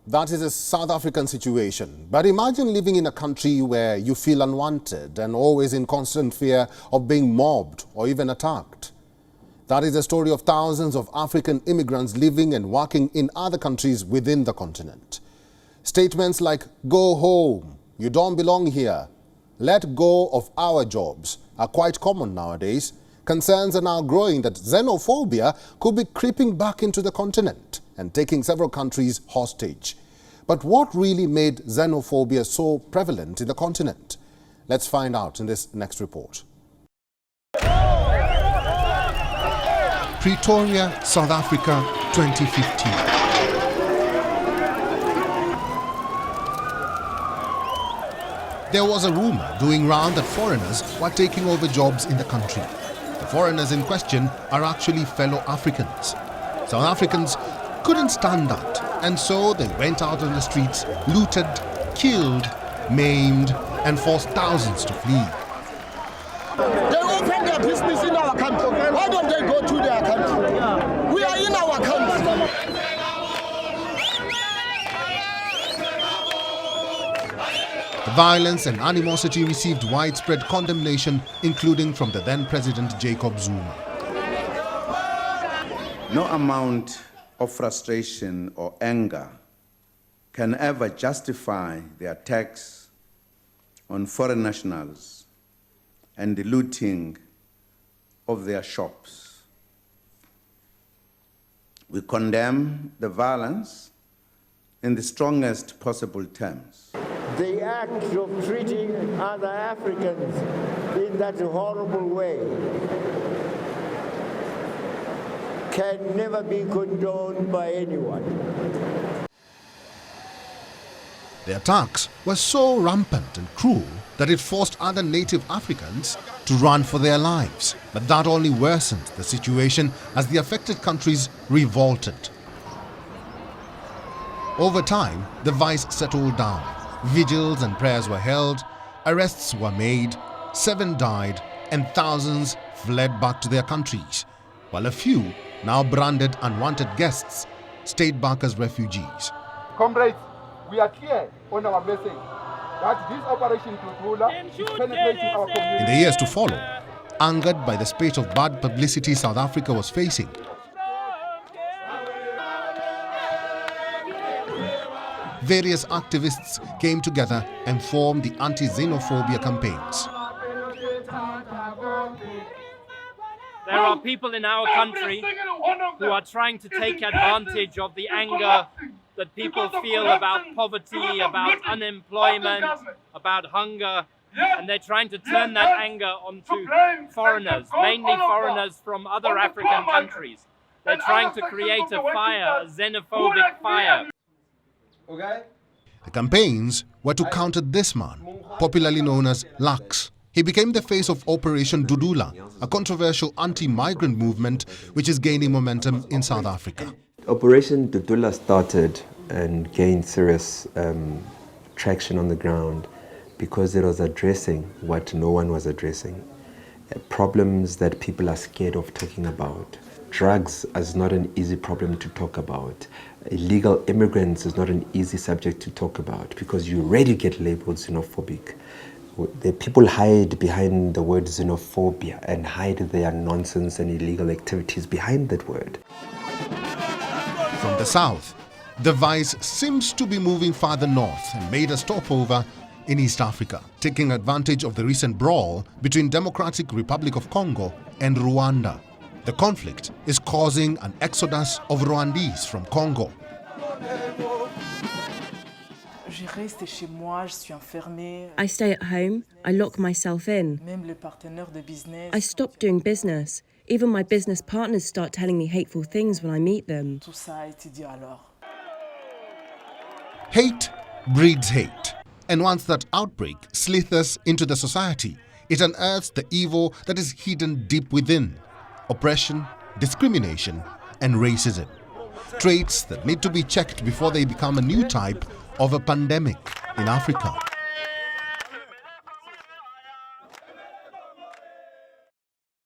That is a South African situation. But imagine living in a country where you feel unwanted and always in constant fear of being mobbed or even attacked. That is the story of thousands of African immigrants living and working in other countries within the continent. Statements like, "Go home," "You don't belong here," "Let go of our jobs" are quite common nowadays. Concerns are now growing that xenophobia could be creeping back into the continent and taking several countries hostage. But what really made xenophobia so prevalent in the continent? Let's find out in this next report. Pretoria, South Africa, 2015. There was a rumor going round that foreigners were taking over jobs in the country. The foreigners in question are actually fellow Africans. South Africans couldn't stand that, and so they went out on the streets, looted, killed, maimed, and forced thousands to flee. They open their business in our country. Why don't they go to their country? We are in our country. The violence and animosity received widespread condemnation, including from the then President Jacob Zuma. No amount of frustration or anger can ever justify the attacks on foreign nationals and the looting of their shops. We condemn the violence in the strongest possible terms. The act of treating other Africans in that horrible way can never be condoned by anyone. The attacks were so rampant and cruel that it forced other native Africans to run for their lives. But that only worsened the situation as the affected countries revolted. Over time, the vice settled down. Vigils and prayers were held, arrests were made, 7 died, and thousands fled back to their countries, while a few, now branded unwanted guests, stayed back as refugees. Comrades, we are clear on our message that this operation is penetrating our community. In the years to follow, angered by the spate of bad publicity South Africa was facing, various activists came together and formed the anti-xenophobia campaigns. There are people in our country who are trying to take advantage of the anger that people feel about poverty, about unemployment, about hunger, and they're trying to turn that anger onto foreigners, mainly foreigners from other African countries. They're trying to create a fire, a xenophobic fire. The campaigns were to counter this man, popularly known as Lux. He became the face of Operation Dudula, a controversial anti-migrant movement which is gaining momentum in South Africa. Operation Dudula started and gained serious traction on the ground because it was addressing what no one was addressing. Problems that people are scared of talking about. Drugs is not an easy problem to talk about. Illegal immigrants is not an easy subject to talk about because you already get labeled xenophobic. The people hide behind the word xenophobia and hide their nonsense and illegal activities behind that word. From the south, the vice seems to be moving farther north and made a stopover in East Africa, taking advantage of the recent brawl between Democratic Republic of Congo and Rwanda. The conflict is causing an exodus of Rwandese from Congo. I stay at home, I lock myself in. I stop doing business. Even my business partners start telling me hateful things when I meet them. Hate breeds hate. And once that outbreak slithers into the society, it unearths the evil that is hidden deep within. Oppression, discrimination, and racism. Traits that need to be checked before they become a new type of a pandemic in Africa.